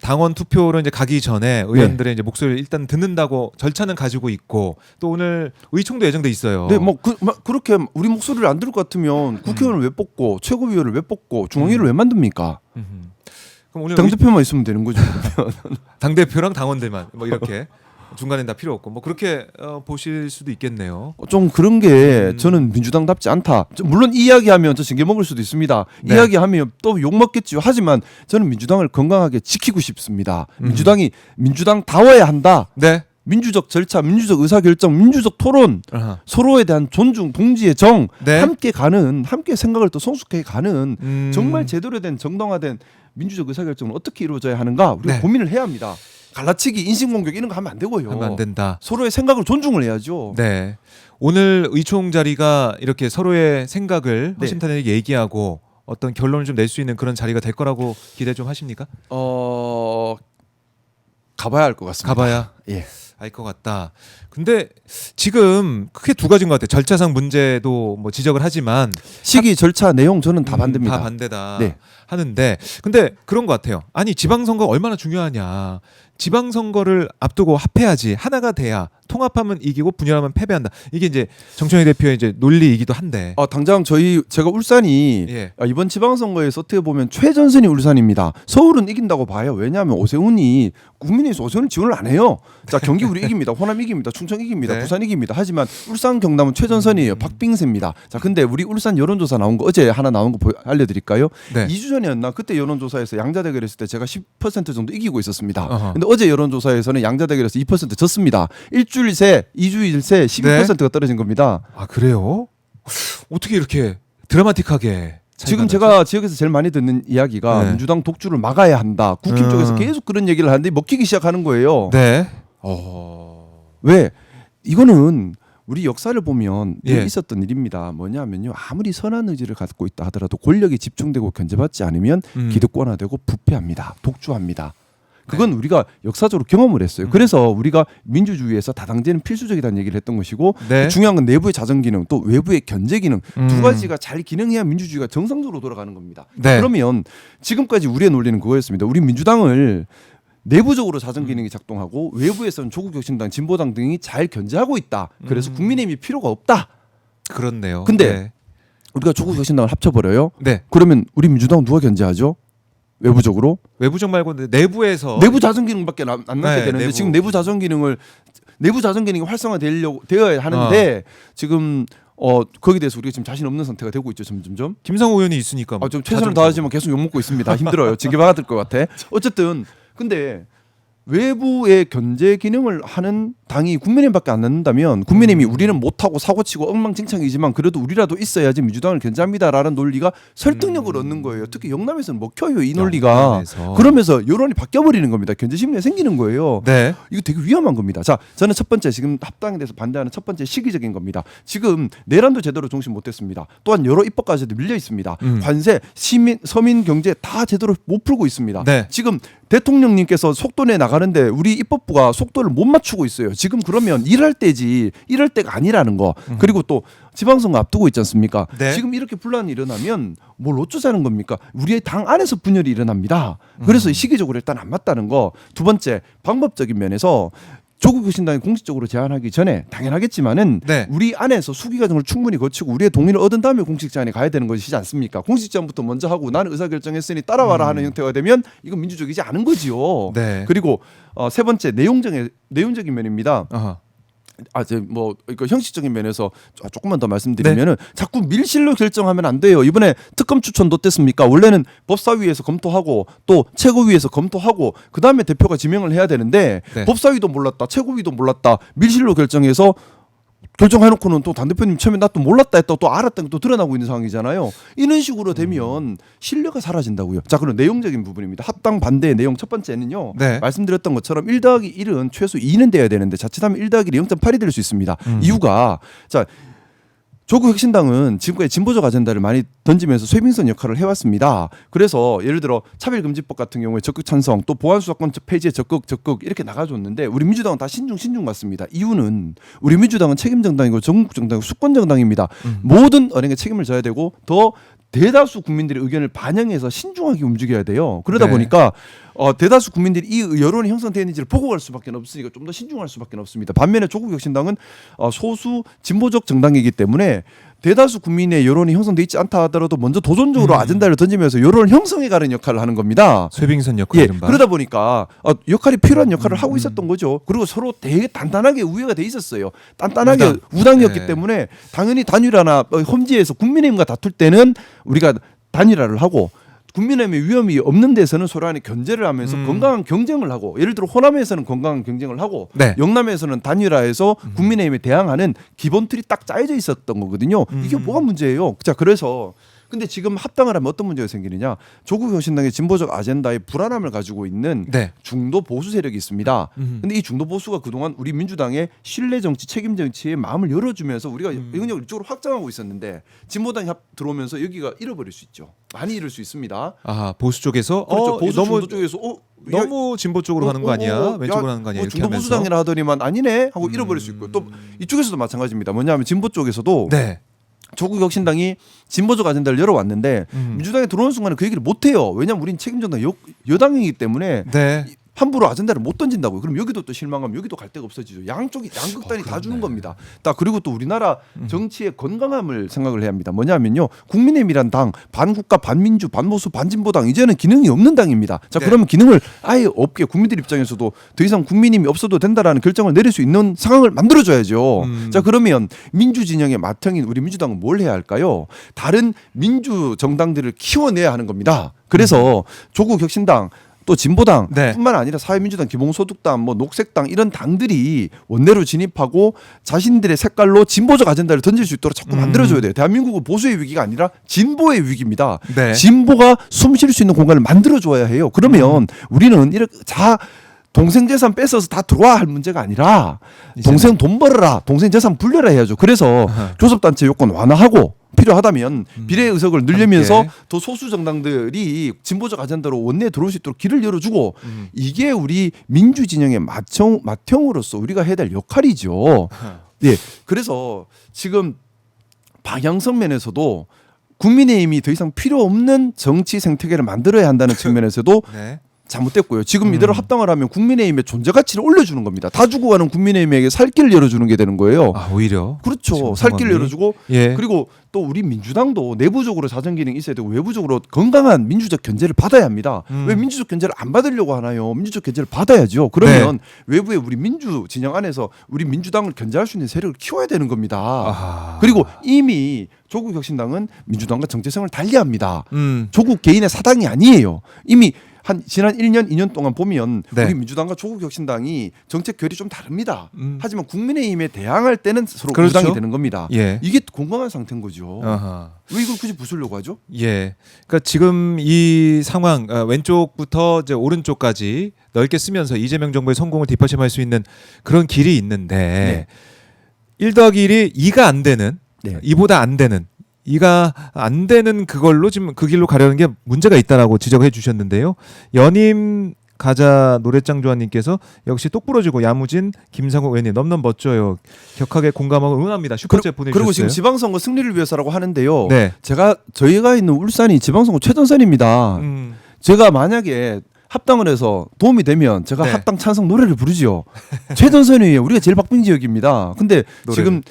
당원 투표로 이제 가기 전에 의원들의 이제 목소리를 일단 듣는다고 절차는 가지고 있고 또 오늘 의총도 예정돼 있어요. 네, 그렇게 우리 목소리를 안 들을 것 같으면 국회의원을 왜 뽑고 최고위원을 왜 뽑고 중앙위를 왜 만듭니까? 그럼 오늘 당대표만 있으면 되는 거죠. 당 대표랑 당원들만 뭐 이렇게 중간엔 다 필요 없고 뭐 그렇게 보실 수도 있겠네요. 좀 그런 게 저는 민주당답지 않다. 물론 이야기하면 저 징계 먹을 수도 있습니다. 네. 이야기하면 또 욕 먹겠죠. 하지만 저는 민주당을 건강하게 지키고 싶습니다. 민주당이 민주당다워야 한다. 네. 민주적 절차, 민주적 의사결정, 민주적 토론, 아하. 서로에 대한 존중, 동지의 정, 네. 함께 생각을 또 성숙하게 가는 정말 제대로 된 정당화된 민주적 의사결정은 어떻게 이루어져야 하는가 우리가 네. 고민을 해야 합니다. 갈라치기, 인신공격 이런 거 하면 안 되고요. 하면 안 된다. 서로의 생각을 존중을 해야죠. 네. 오늘 의총 자리가 이렇게 서로의 생각을 네. 허심탄회하게 얘기하고 어떤 결론을 좀 낼 수 있는 그런 자리가 될 거라고 기대 좀 하십니까? 가봐야 할 것 같습니다. 가봐야 예. 알 것 같다. 근데 지금 크게 두 가지인 것 같아요. 절차상 문제도 뭐 지적을 하지만 시기, 절차, 내용 저는 다 반대입니다. 다 반대다 네. 하는데 근데 그런 것 같아요. 아니 지방선거 얼마나 중요하냐. 지방선거를 앞두고 합해야지 하나가 돼야 통합하면 이기고 분열하면 패배한다. 이게 이제 정청래 대표의 이제 논리이기도 한데. 당장 제가 울산이 예. 이번 지방선거에서 어떻게 보면 최전선이 울산입니다. 서울은 이긴다고 봐요. 왜냐하면 오세훈이 국민의힘에서 오세훈 지원을 안 해요. 자 경기 우리 이깁니다. 호남 이깁니다. 충청 이깁니다. 네. 부산 이깁니다. 하지만 울산 경남은 최전선이에요. 박빙세입니다. 자 근데 우리 울산 여론조사 나온 거 어제 하나 나온 거 알려드릴까요? 네. 2주 전이었나 그때 여론조사에서 양자 대결했을 때 제가 10% 정도 이기고 있었습니다. 어허. 근데 어제 여론조사에서는 양자 대결에서 2% 졌습니다. 일주일 새, 2주일 새 12%가 떨어진 겁니다. 아 그래요? 어떻게 이렇게 드라마틱하게 지금 차이가 제가 지역에서 제일 많이 듣는 이야기가 네. 민주당 독주를 막아야 한다. 국힘 쪽에서 계속 그런 얘기를 하는데 먹히기 시작하는 거예요. 네. 왜? 이거는 우리 역사를 보면 예. 있었던 일입니다. 뭐냐면요. 아무리 선한 의지를 갖고 있다 하더라도 권력이 집중되고 견제받지 않으면 기득권화되고 부패합니다. 독주합니다. 그건 우리가 역사적으로 경험을 했어요. 그래서 우리가 민주주의에서 다당제는 필수적이라는 얘기를 했던 것이고 네. 중요한 건 내부의 자정 기능 또 외부의 견제 기능 두 가지가 잘 기능해야 민주주의가 정상적으로 돌아가는 겁니다. 네. 그러면 지금까지 우리의 논리는 그거였습니다. 우리 민주당을 내부적으로 자정 기능이 작동하고 외부에서는 조국혁신당, 진보당 등이 잘 견제하고 있다. 그래서 국민의힘이 필요가 없다. 그렇네요. 근데 네. 우리가 조국혁신당을 합쳐버려요. 네. 그러면 우리 민주당은 누가 견제하죠? 외부적으로? 외부적 말고 내부에서 내부 자정 기능밖에 안 남게 네, 되는데 내부. 지금 내부 자정 기능이 활성화되어야 하는데 지금 거기에 대해서 우리가 지금 자신 없는 상태가 되고 있죠. 점점점. 김상호 의원이 있으니까 좀 최선을 다하지만 계속 욕 먹고 있습니다. 힘들어요. 징계 받을 것 같아. 어쨌든 근데 외부의 견제 기능을 하는 당이 국민의힘밖에 안 남는다면 국민의힘이 우리는 못하고 사고치고 엉망진창이지만 그래도 우리라도 있어야지 민주당을 견제합니다라는 논리가 설득력을 얻는 거예요. 특히 영남에서는 먹혀요 이 논리가. 영남에서. 그러면서 여론이 바뀌어버리는 겁니다. 견제 심리가 생기는 거예요. 네. 이거 되게 위험한 겁니다. 자, 저는 첫 번째 지금 합당에 대해서 반대하는 첫 번째 시기적인 겁니다. 지금 내란도 제대로 종식 못했습니다. 또한 여러 입법까지도 밀려 있습니다. 관세, 서민 경제 다 제대로 못 풀고 있습니다. 네. 지금 대통령님께서 속도 내 나가는데 우리 입법부가 속도를 못 맞추고 있어요. 지금 그러면 일할 때지 이럴 때가 아니라는 거. 그리고 또 지방선거 앞두고 있지 않습니까? 네. 지금 이렇게 분란이 일어나면 뭘 어쩌자는 겁니까? 우리의 당 안에서 분열이 일어납니다. 그래서 시기적으로 일단 안 맞다는 거. 두 번째 방법적인 면에서 조국혁신당이 공식적으로 제안하기 전에 당연하겠지만은 네. 우리 안에서 수기 과정을 충분히 거치고 우리의 동의를 얻은 다음에 공식 제안에 가야 되는 것이지 않습니까? 공식 제안부터 먼저 하고 나는 의사결정했으니 따라와라 하는 형태가 되면 이건 민주적이지 않은 거지요. 네. 그리고 세 번째 내용적인 면입니다. 아하. 이거 형식적인 면에서 조금만 더 말씀드리면은 자꾸 밀실로 결정하면 안 돼요. 이번에 특검 추천도 어땠습니까? 원래는 법사위에서 검토하고 또 최고위에서 검토하고 그 다음에 대표가 지명을 해야 되는데 네. 법사위도 몰랐다, 최고위도 몰랐다, 밀실로 결정해서 결정해놓고는 또 당대표님 처음에 나 또 몰랐다 했다 또 알았다는 게 또 드러나고 있는 상황이잖아요. 이런 식으로 되면 신뢰가 사라진다고요. 자, 그럼 내용적인 부분입니다. 합당 반대의 내용 첫 번째는요. 네. 말씀드렸던 것처럼 1+1은 최소 2는 돼야 되는데 자칫하면 1+1이 0.8이 될 수 있습니다. 이유가 자 조국혁신당은 지금까지 진보적 아젠다를 많이 던지면서 쇄빙선 역할을 해왔습니다. 그래서 예를 들어 차별금지법 같은 경우에 적극 찬성, 또 보안수사권 폐지에 적극 이렇게 나가줬는데 우리 민주당은 다 신중 같습니다. 이유는 우리 민주당은 책임정당이고 전국정당이고 수권정당입니다. 모든 언행에 책임을 져야 되고 더 대다수 국민들의 의견을 반영해서 신중하게 움직여야 돼요. 그러다 네. 보니까 대다수 국민들이 이 여론이 형성되는지를 보고 갈 수밖에 없으니까 좀 더 신중할 수밖에 없습니다. 반면에 조국혁신당은 소수 진보적 정당이기 때문에 대다수 국민의 여론이 형성돼 있지 않다 하더라도 먼저 도전적으로 아젠다를 던지면서 여론을 형성해가는 역할을 하는 겁니다. 쇠빙선 역할 예, 이른바. 그러다 보니까 역할이 필요한 역할을 하고 있었던 거죠. 그리고 서로 되게 단단하게 우애가 돼 있었어요. 단단하게 우당이었기 네. 때문에 당연히 단일화나 험지에서 국민의힘과 다툴 때는 우리가 단일화를 하고 국민의힘의 위험이 없는 데서는 서로 간에 견제를 하면서 건강한 경쟁을 하고 예를 들어 호남에서는 건강한 경쟁을 하고 네. 영남에서는 단일화해서 국민의힘에 대항하는 기본 틀이 딱 짜여져 있었던 거거든요. 이게 뭐가 문제예요? 자, 그래서 근데 지금 합당을 하면 어떤 문제가 생기느냐? 조국혁신당의 진보적 아젠다에 불안함을 가지고 있는 네. 중도 보수 세력이 있습니다. 근데 이 중도 보수가 그동안 우리 민주당의 신뢰 정치, 책임 정치에 마음을 열어주면서 우리가 영역을 이쪽으로 확장하고 있었는데 진보당이 들어오면서 여기가 잃어버릴 수 있죠. 많이 잃을 수 있습니다. 아 보수 쪽에서 그렇죠. 보수 너무 중도 쪽에서 너무 진보 쪽으로 가는 거 아니야? 왼쪽으로 가는 거 아니야? 이렇게 중도 하면서. 보수당이라 하더니만 아니네 하고 잃어버릴 수 있고 또 이쪽에서도 마찬가지입니다. 뭐냐면 진보 쪽에서도 네. 조국혁신당이 진보적 아젠다를 열어왔는데 민주당에 들어오는 순간에 그 얘기를 못해요. 왜냐하면 우린 책임전당 여당이기 때문에 네. 함부로 아젠다를 못 던진다고요. 그럼 여기도 또 실망하면 여기도 갈 데가 없어지죠. 양쪽이 양극단이 다 주는 겁니다. 그리고 또 우리나라 정치의 건강함을 생각을 해야 합니다. 뭐냐면요. 국민의힘이란 당 반국가 반민주 반보수 반진보당 이제는 기능이 없는 당입니다. 자, 네. 그러면 기능을 아예 없게 국민들 입장에서도 더 이상 국민의힘이 없어도 된다라는 결정을 내릴 수 있는 상황을 만들어줘야죠. 자, 그러면 민주 진영의 맏형인 우리 민주당은 뭘 해야 할까요? 다른 민주 정당들을 키워내야 하는 겁니다. 그래서 조국 혁신당 또 진보당 네. 뿐만 아니라 사회민주당, 기본소득당, 뭐 녹색당 이런 당들이 원내로 진입하고 자신들의 색깔로 진보적 아젠다를 던질 수 있도록 자꾸 만들어줘야 돼요. 대한민국은 보수의 위기가 아니라 진보의 위기입니다. 네. 진보가 숨 쉴 수 있는 공간을 만들어줘야 해요. 그러면 우리는 이렇게 동생 재산 뺏어서 다 들어와 할 문제가 아니라 동생 돈 벌어라, 동생 재산 불려라 해야죠. 그래서 교섭단체 요건 완화하고 필요하다면 비례 의석을 늘리면서 함께. 더 소수 정당들이 진보적 아젠다로 원내에 들어올 수 있도록 길을 열어주고 이게 우리 민주 진영의 맏형으로서 우리가 해야 될 역할이죠. 예, 그래서 지금 방향성 면에서도 국민의힘이 더 이상 필요 없는 정치 생태계를 만들어야 한다는 측면에서도 네. 잘못됐고요. 지금 이대로 합당을 하면 국민의힘의 존재 가치를 올려주는 겁니다. 다 죽어가는 국민의힘에게 살 길을 열어주는 게 되는 거예요. 아 오히려 그렇죠. 살 길을 상황이. 열어주고 예. 그리고 또 우리 민주당도 내부적으로 자정 기능이 있어야 되고 외부적으로 건강한 민주적 견제를 받아야 합니다. 왜 민주적 견제를 안 받으려고 하나요? 민주적 견제를 받아야죠. 그러면 외부에 우리 민주 진영 안에서 우리 민주당을 견제할 수 있는 세력을 키워야 되는 겁니다. 아하. 그리고 이미 조국 혁신당은 민주당과 정체성을 달리합니다. 음. 조국 개인의 사당이 아니에요. 이미 한 지난 1년, 2년 동안 보면 네. 우리 민주당과 조국혁신당이 정책 결이 좀 다릅니다. 하지만 국민의힘에 대항할 때는 서로 그렇죠. 우당이 되는 겁니다. 예. 이게 건강한 상태인 거죠. 아하. 왜 이걸 굳이 부수려고 하죠? 예. 그러니까 지금 이 상황 왼쪽부터 이제 오른쪽까지 넓게 쓰면서 이재명 정부의 성공을 뒷받침할 수 있는 그런 길이 있는데 1 더하기 1이 2가 안 되는 네. 2보다 안 되는 2가 안 되는 그걸로 지금 그 길로 가려는 게 문제가 있다라고 지적해 주셨는데요. 연임 가자 노래짱 조아님께서 역시 똑부러지고 야무진 김상국 의원님 넘넘 멋져요. 격하게 공감하고 응원합니다. 슈퍼챗 보내주셨어요. 그리고 지금 지방선거 승리를 위해서라고 하는데요. 네. 저희가 있는 울산이 지방선거 최전선입니다. 제가 만약에 합당을 해서 도움이 되면 제가 네. 합당 찬성 노래를 부르죠. 최전선이에요. 우리가 제일 박빙 지역입니다. 근데 노래를. 지금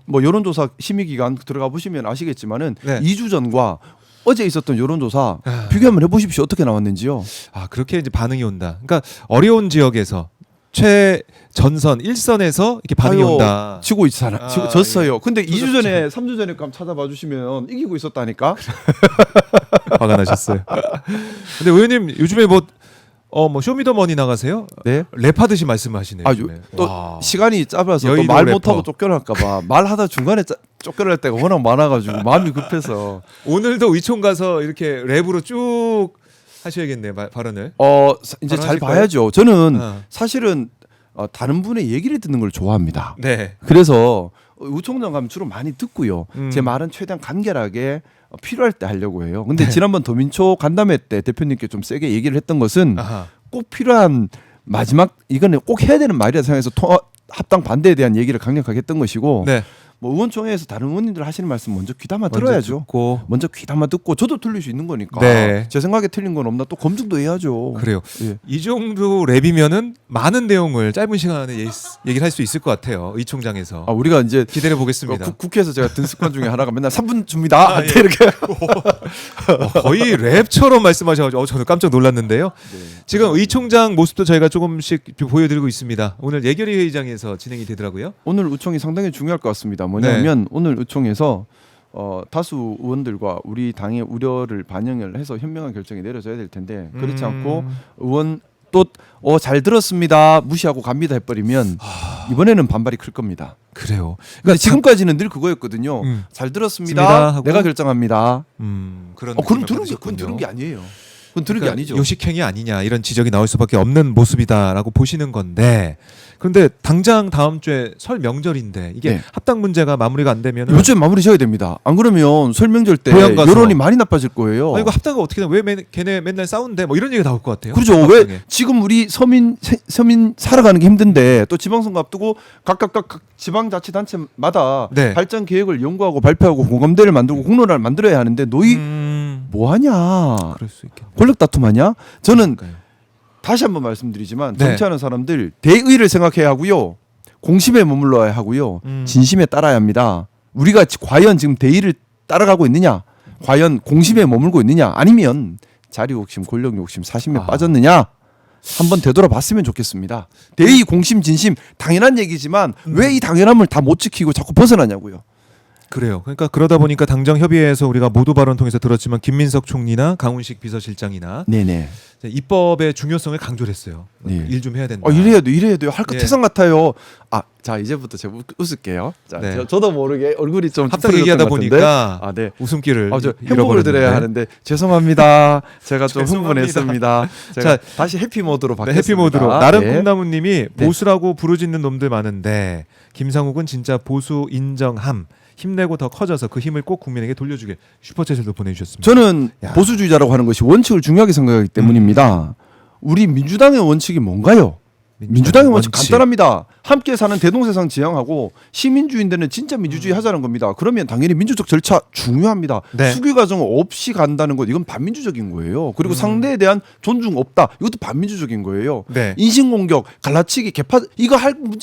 뭐 여론조사 심의기간 들어가 보시면 아시겠지만은 네. 2주 전과 어제 있었던 여론조사 아. 비교 한번 해보십시오. 어떻게 나왔는지요. 아 그렇게 이제 반응이 온다. 그러니까 어려운 지역에서 최전선 1선에서 이렇게 반응이 아유, 온다. 치고 있잖아. 아, 졌어요. 근데 조졌죠. 2주 전에 3주 전에 한번 찾아봐 주시면 이기고 있었다니까. 화가 나셨어요. 근데 의원님 요즘에 뭐 쇼미더머니 나가세요? 네. 랩하듯이 말씀하시네요. 아, 요즘에. 또 와. 시간이 짧아서 또 여의도 말 래퍼. 못하고 쫓겨날까봐 말하다 중간에 쫓겨날 때가 워낙 많아가지고 마음이 급해서 오늘도 의총 가서 이렇게 랩으로 쭉 하셔야겠네요 발언을. 이제 바로 잘 하실 봐야죠. 저는 어. 사실은 다른 분의 얘기를 듣는 걸 좋아합니다. 네. 그래서 의총장 가면 주로 많이 듣고요. 음. 제 말은 최대한 간결하게 필요할 때 하려고 해요. 근데 지난번 더민초 간담회 때 대표님께 좀 세게 얘기를 했던 것은 아하. 꼭 필요한 마지막 이거는 꼭 해야 되는 말이라 생각해서 합당 반대에 대한 얘기를 강력하게 했던 것이고 네. 뭐 의원총회에서 다른 의원님들 하시는 말씀 먼저 귀담아 들어야죠. 듣고. 먼저 귀담아 듣고 저도 틀릴 수 있는 거니까. 네. 제 생각에 틀린 건 없나 또 검증도 해야죠. 그래요. 예. 이 정도 랩이면은 많은 내용을 짧은 시간에 얘기를 할 수 있을 것 같아요. 의 총장에서. 아, 우리가 이제 기대해 보겠습니다. 국회에서 제가 든 습관 중에 하나가 맨날 3분 줍니다. 아, 예. 이렇게. 거의 랩처럼 말씀하셔가지고 저는 깜짝 놀랐는데요. 지금 의 총장 모습도 저희가 조금씩 좀 보여드리고 있습니다. 오늘 예결위 회의장에서 진행이 되더라고요. 오늘 의총이 상당히 중요할 것 같습니다. 뭐냐면 오늘 의총에서 다수 의원들과 우리 당의 우려를 반영을 해서 현명한 결정이 내려져야 될 텐데 그렇지 않고 의원 또 잘 들었습니다 무시하고 갑니다 해버리면 이번에는 반발이 클 겁니다. 그래요. 그러니까 지금까지는 늘 그거였거든요. 잘 들었습니다. 하고. 내가 결정합니다. 그런 그건 느낌을 그건 들은 게 아니에요. 그건 그러니까 들은 게 아니죠. 요식행위 아니냐 이런 지적이 나올 수밖에 없는 모습이다라고 보시는 건데 그런데 당장 다음 주에 설 명절인데 이게 네. 합당 문제가 마무리가 안 되면 이번 주에 마무리 지어야 됩니다. 안 그러면 설명절 때 고향 가서. 여론이 많이 나빠질 거예요. 이거 합당가 어떻게 왜 걔네 맨날 싸운대 뭐 이런 얘기 나올 것 같아요. 그렇죠. 합당에. 왜 지금 우리 서민 살아가는 게 힘든데 또 지방선거 앞두고 각각 지방자치단체마다 네. 발전 계획을 연구하고 발표하고 공감대를 만들고 공론화를 만들어야 하는데 너희 뭐 하냐? 그럴 수 있겠네. 권력 다툼하냐? 저는 그러니까요. 다시 한번 말씀드리지만 네. 정치하는 사람들 대의를 생각해야 하고요. 공심에 머물러야 하고요. 진심에 따라야 합니다. 우리가 과연 지금 대의를 따라가고 있느냐? 과연 공심에 머물고 있느냐? 아니면 자리 욕심, 권력 욕심, 사심에 빠졌느냐? 한번 되돌아봤으면 좋겠습니다. 대의, 공심, 진심 당연한 얘기지만 왜 이 당연함을 다 못 지키고 자꾸 벗어나냐고요. 그래요. 그러니까 그러다 보니까 당정 협의회에서 우리가 모두 발언 통해서 들었지만 김민석 총리나 강훈식 비서실장이나 네네. 입법의 중요성을 강조를 했어요. 네. 일 좀 해야 된다. 이래야 돼요. 할 것 예. 태산 같아요. 자 이제부터 제가 웃을게요. 자, 네. 저도 모르게 얼굴이 좀 합당 찌푸려졌던 얘기하다 것 같은데. 보니까 네. 웃음기를 저 행복을 잃어버렸는데. 드려야 하는데 죄송합니다. 제가 좀 죄송합니다. 흥분했습니다. 제가 다시 해피 모드로 네, 바뀌었습니다. 해피 모드로. 나름 네. 꿈나무님이 보수라고 부르짖는 놈들 많은데 김상욱은 진짜 보수 인정함. 힘내고 더 커져서 그 힘을 꼭 국민에게 돌려주길 슈퍼챗을도 보내주셨습니다. 저는 야. 보수주의자라고 하는 것이 원칙을 중요하게 생각하기 때문입니다. 우리 민주당의 원칙이 뭔가요? 민주당의 원칙 간단합니다. 함께 사는 대동세상 지향하고 시민주의인들은 진짜 민주주의 하자는 겁니다. 그러면 당연히 민주적 절차 중요합니다. 네. 수기 과정 없이 간다는 것 이건 반민주적인 거예요. 그리고 상대에 대한 존중 없다. 이것도 반민주적인 거예요. 네. 인신공격, 갈라치기, 개파 이거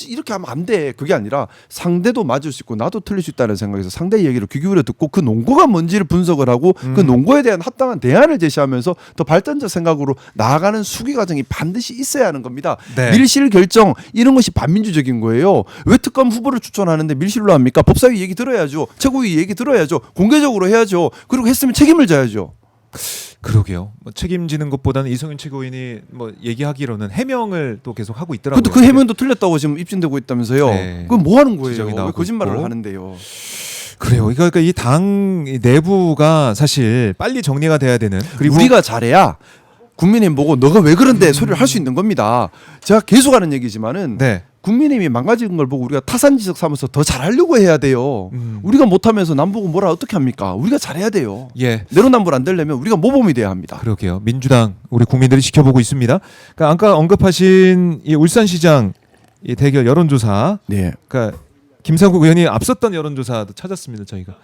이렇게 하면 안 돼. 그게 아니라 상대도 맞을 수 있고 나도 틀릴 수 있다는 생각에서 상대의 얘기를 귀 기울여 듣고 그 논거가 뭔지를 분석을 하고 그 논거에 대한 합당한 대안을 제시하면서 더 발전적 생각으로 나아가는 수기 과정이 반드시 있어야 하는 겁니다. 네. 밀실 결정 이런 것이 반민주적인 거예요. 왜 특검 후보를 추천하는데 밀실로 합니까? 법사위 얘기 들어야죠. 최고위 얘기 들어야죠. 공개적으로 해야죠. 그리고 했으면 책임을 져야죠. 그러게요. 뭐 책임지는 것보다는 이성윤 최고위원이 뭐 얘기하기로는 해명을 또 계속 하고 있더라고요. 근데 그 해명도 틀렸다고 지금 입증되고 있다면서요. 네. 그건 뭐 하는 거예요? 지적이 왜 나오고 거짓말을 있고. 하는데요? 그래요. 그러니까 이 당 내부가 사실 빨리 정리가 돼야 되는 그리고 우리가 잘해야 국민의힘 보고 너가 왜 그런데 소리를 할 수 있는 겁니다. 제가 계속 하는 얘기지만은 네. 국민의힘이 망가진 걸 보고 우리가 타산지석 삼아서 더 잘하려고 해야 돼요. 우리가 못하면서 남 보고 뭐라 어떻게 합니까? 우리가 잘해야 돼요. 예. 내로남불 안 되려면 우리가 모범이 돼야 합니다. 그러게요. 민주당 우리 국민들이 지켜보고 있습니다. 그러니까 아까 언급하신 이 울산시장 이 대결 여론조사, 네. 그러니까 김상국 의원이 앞섰던 여론조사도 찾았습니다. 저희가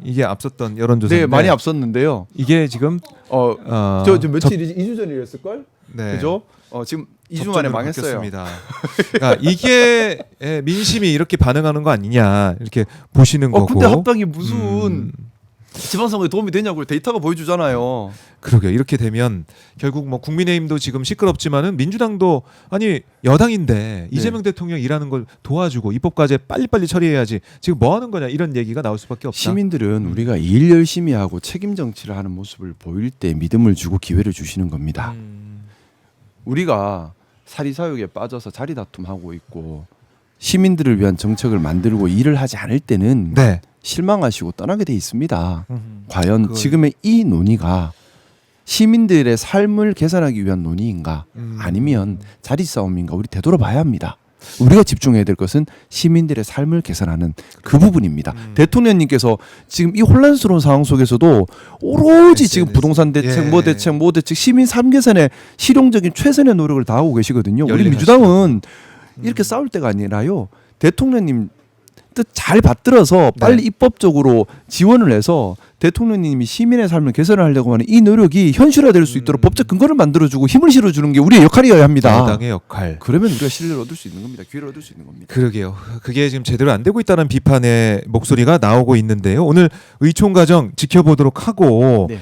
이게 앞섰던 여론조사인데 네, 많이 앞섰는데요. 이게 지금 저 며칠 2주 전이었을 걸? 네. 그죠? 지금 2주 만에 망했어요. 바뀌었습니다. 그러니까 이게 민심이 이렇게 반응하는 거 아니냐 이렇게 보시는 거고. 근데 합당이 무슨 지방선거에 도움이 되냐고요. 데이터가 보여주잖아요. 그러게요. 이렇게 되면 결국 뭐 국민의힘도 지금 시끄럽지만은 민주당도 아니 여당인데 이재명 대통령 일하는 걸 도와주고 입법과제 빨리빨리 처리해야지 지금 뭐 하는 거냐 이런 얘기가 나올 수밖에 없다. 시민들은 우리가 일 열심히 하고 책임 정치를 하는 모습을 보일 때 믿음을 주고 기회를 주시는 겁니다. 우리가 사리사욕에 빠져서 자리 다툼하고 있고 시민들을 위한 정책을 만들고 일을 하지 않을 때는 네. 실망하시고 떠나게 돼 있습니다. 과연 그걸- 지금의 이 논의가 시민들의 삶을 개선하기 위한 논의인가 아니면 자리 싸움인가 우리 되돌아봐야 합니다. 우리가 집중해야 될 것은 시민들의 삶을 개선하는 그 부분입니다. 대통령님께서 지금 이 혼란스러운 상황 속에서도 오로지 지금 부동산 대책, 예. 뭐 대책 시민 삶 개선에 실용적인 최선의 노력을 다하고 계시거든요. 우리 열일하시죠. 민주당은 이렇게 싸울 때가 아니라요. 대통령님 뜻 잘 받들어서 빨리 네. 입법적으로 지원을 해서 대통령님이 시민의 삶을 개선하려고 하는 이 노력이 현실화될 수 있도록 법적 근거를 만들어주고 힘을 실어주는 게 우리의 역할이어야 합니다. 여당의 역할. 그러면 우리가 신뢰를 얻을 수 있는 겁니다. 기회를 얻을 수 있는 겁니다. 그러게요. 그게 지금 제대로 안 되고 있다는 비판의 목소리가 나오고 있는데요. 오늘 의총 과정 지켜보도록 하고 네.